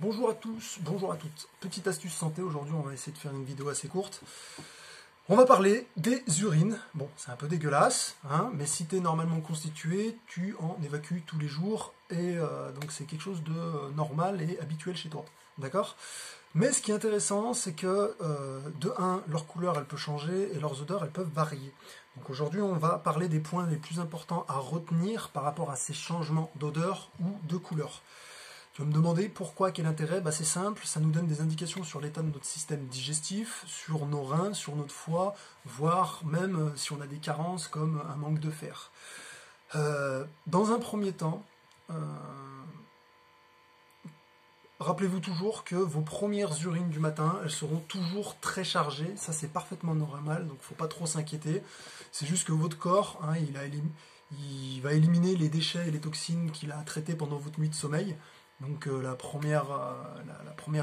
Bonjour à tous, bonjour à toutes. Petite astuce santé, aujourd'hui on va essayer de faire une vidéo assez courte. On va parler des urines. Bon, c'est un peu dégueulasse, hein, mais si tu es normalement constitué, tu en évacues tous les jours, et donc c'est quelque chose de normal et habituel chez toi, d'accord? Mais ce qui est intéressant, c'est que, de 1, leur couleur elle peut changer, et leurs odeurs elles peuvent varier. Donc aujourd'hui on va parler des points les plus importants à retenir par rapport à ces changements d'odeur ou de couleur. Tu vas me demander pourquoi, quel intérêt? C'est simple, ça nous donne des indications sur l'état de notre système digestif, sur nos reins, sur notre foie, voire même si on a des carences comme un manque de fer. Dans un premier temps, rappelez-vous toujours que vos premières urines du matin, elles seront toujours très chargées, ça c'est parfaitement normal, donc il ne faut pas trop s'inquiéter. C'est juste que votre corps, hein, il va éliminer les déchets et les toxines qu'il a traités pendant votre nuit de sommeil. Donc la première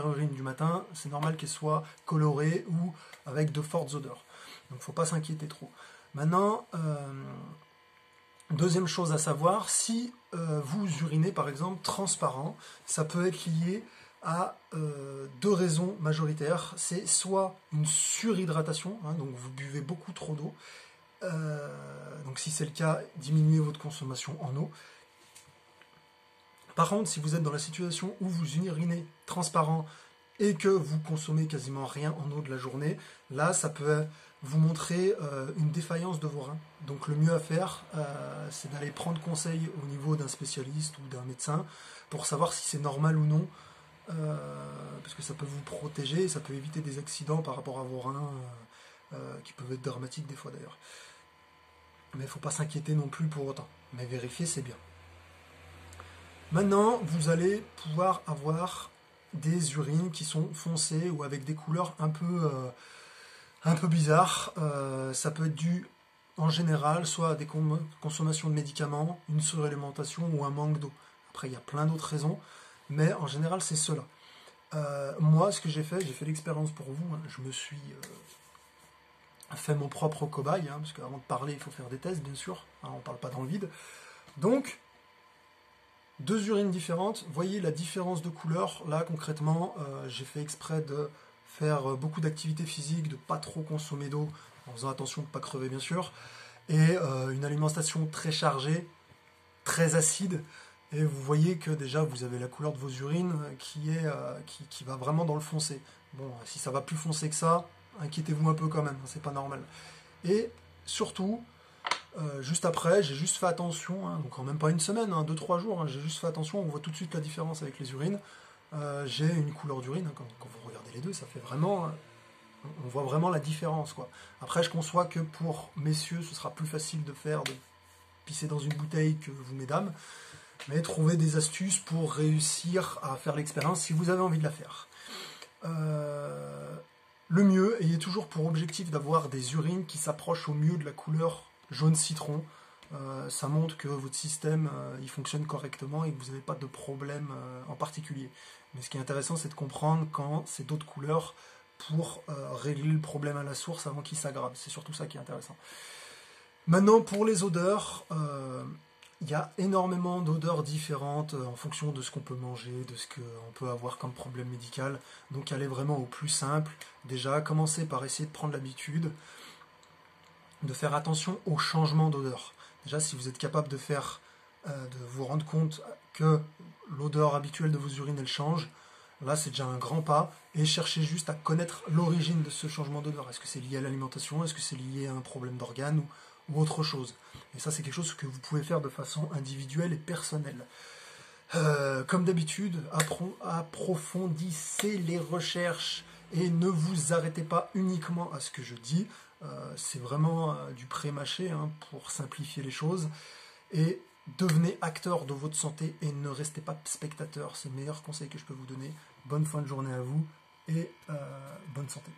urine du matin, c'est normal qu'elle soit colorée ou avec de fortes odeurs. Donc il ne faut pas s'inquiéter trop. Maintenant, deuxième chose à savoir, si vous urinez par exemple transparent, ça peut être lié à deux raisons majoritaires. C'est soit une surhydratation, hein, donc vous buvez beaucoup trop d'eau. Donc si c'est le cas, diminuez votre consommation en eau. Par contre, si vous êtes dans la situation où vous urinez transparent et que vous consommez quasiment rien en eau de la journée, là, ça peut vous montrer une défaillance de vos reins. Donc le mieux à faire, c'est d'aller prendre conseil au niveau d'un spécialiste ou d'un médecin pour savoir si c'est normal ou non, parce que ça peut vous protéger et ça peut éviter des accidents par rapport à vos reins, qui peuvent être dramatiques des fois d'ailleurs. Mais il ne faut pas s'inquiéter non plus pour autant. Mais vérifier, c'est bien. Maintenant, vous allez pouvoir avoir des urines qui sont foncées ou avec des couleurs un peu bizarres. Ça peut être dû en général soit à des consommations de médicaments, une suralimentation ou un manque d'eau. Après, il y a plein d'autres raisons, mais en général, c'est cela. Moi, ce que j'ai fait l'expérience pour vous. Hein, je me suis fait mon propre cobaye, hein, parce qu'avant de parler, il faut faire des tests, bien sûr. Hein, on ne parle pas dans le vide. Donc, deux urines différentes, voyez la différence de couleur. Là concrètement, j'ai fait exprès de faire beaucoup d'activités physiques, de pas trop consommer d'eau, en faisant attention de ne pas crever bien sûr, et une alimentation très chargée, très acide, et vous voyez que déjà vous avez la couleur de vos urines qui va vraiment dans le foncé. Bon, si ça va plus foncé que ça, inquiétez-vous un peu quand même, c'est pas normal. Et surtout, juste après, j'ai juste fait attention, hein, donc en même pas une semaine, 2-3 jours, hein, j'ai juste fait attention, on voit tout de suite la différence avec les urines. J'ai une couleur d'urine, hein, quand vous regardez les deux, ça fait vraiment, on voit vraiment la différence, quoi. Après, je conçois que pour messieurs, ce sera plus facile de pisser dans une bouteille que vous, mesdames, mais trouvez des astuces pour réussir à faire l'expérience si vous avez envie de la faire. Le mieux, ayez toujours pour objectif d'avoir des urines qui s'approchent au mieux de la couleur jaune citron. Ça montre que votre système il fonctionne correctement et que vous n'avez pas de problème en particulier. Mais ce qui est intéressant, c'est de comprendre quand c'est d'autres couleurs pour régler le problème à la source avant qu'il s'aggrave. C'est surtout ça qui est intéressant. Maintenant, pour les odeurs, il y a énormément d'odeurs différentes en fonction de ce qu'on peut manger, de ce qu'on peut avoir comme problème médical. Donc allez vraiment au plus simple. Déjà, commencez par essayer de prendre l'habitude de faire attention au changement d'odeur. Déjà, si vous êtes capable de vous rendre compte que l'odeur habituelle de vos urines, elle change, là, c'est déjà un grand pas. Et cherchez juste à connaître l'origine de ce changement d'odeur. Est-ce que c'est lié à l'alimentation? Est-ce que c'est lié à un problème d'organe ou autre chose? Et ça, c'est quelque chose que vous pouvez faire de façon individuelle et personnelle. Comme d'habitude, approfondissez les recherches et ne vous arrêtez pas uniquement à ce que je dis. C'est vraiment du pré-mâché, hein, pour simplifier les choses. Et devenez acteur de votre santé et ne restez pas spectateur. C'est le meilleur conseil que je peux vous donner. Bonne fin de journée à vous et bonne santé.